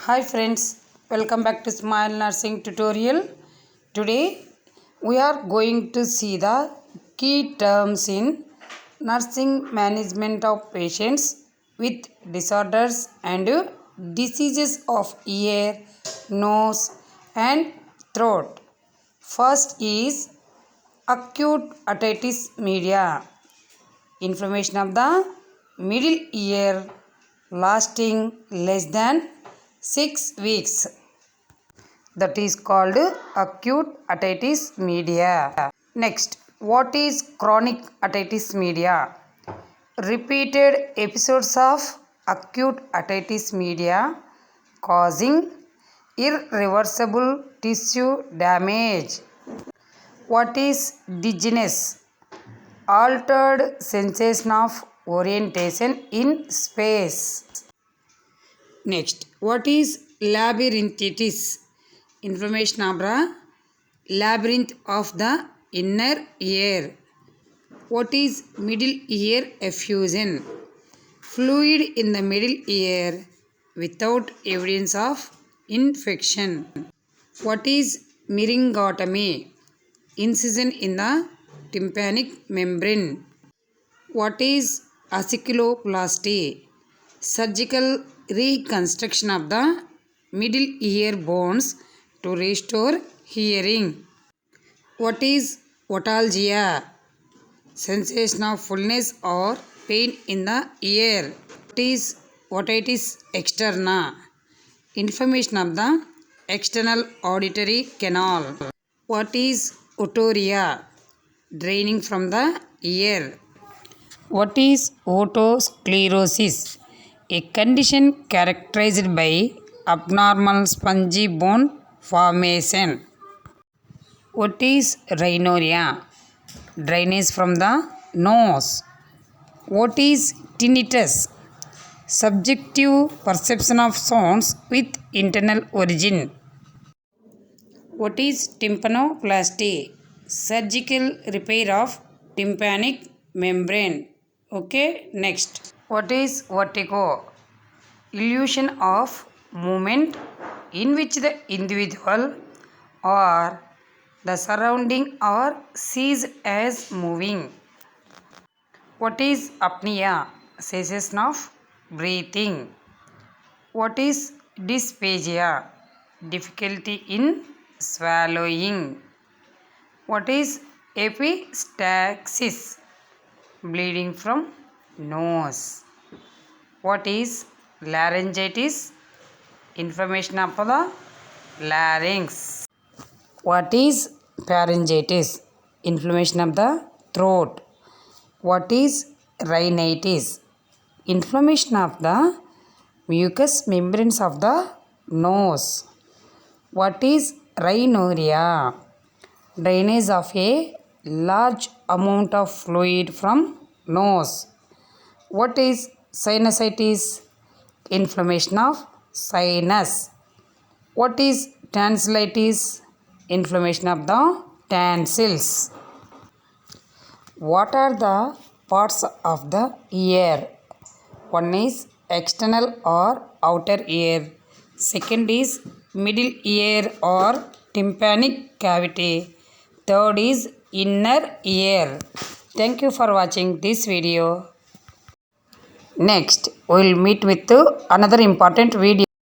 Hi friends, welcome back to Smile Nursing tutorial. Today we are going to see the key terms in nursing management of patients with disorders and diseases of ear, nose and throat. First is acute ottitis media, inflammation of the middle ear lasting less than 6 weeks. That is called acute ottitis media. Next, what is chronic ottitis media? Repeated episodes of acute ottitis media causing irreversible tissue damage. What is dizziness? Altered sensation of orientation in space. Next, what is labyrinthitis? Inflammation of the labyrinth of the inner ear. What is middle ear effusion? Fluid in the middle ear without evidence of infection. What is myringotomy? Incision in the tympanic membrane. What is ossiculo plasty? Surgical reconstruction of the middle ear bones to restore hearing. What is ottalgia? Sensation of fullness or pain in the ear. What is otitis externa? Inflammation of the external auditory canal. What is otorrhea? Draining from the ear. What is otosclerosis? A condition characterized by abnormal spongy bone formation. What is rhinorrhea? Drainage from the nose. What is tinnitus? Subjective perception of sounds with internal origin. What is tympanoplasty? Surgical repair of tympanic membrane. Okay, next. What is vertigo? Illusion of movement in which the individual or the surrounding are seized as moving. What is apnea? Cessation of breathing. What is dysphagia? Difficulty in swallowing. What is epistaxis? Bleeding from nose. What is laryngitis? Inflammation of the larynx. What is pharyngitis? Inflammation of the throat. What is rhinitis? Inflammation of the mucus membranes of the nose. What is rhinorrhea? Drainage of a large amount of fluid from nose. What is sinusitis? Inflammation of sinus. What is tonsillitis? Inflammation of the tonsils. What are the parts of the ear? One is external or outer ear. Second is middle ear or tympanic cavity. Third is inner ear. Thank you for watching this video. Next, we will meet with another important video.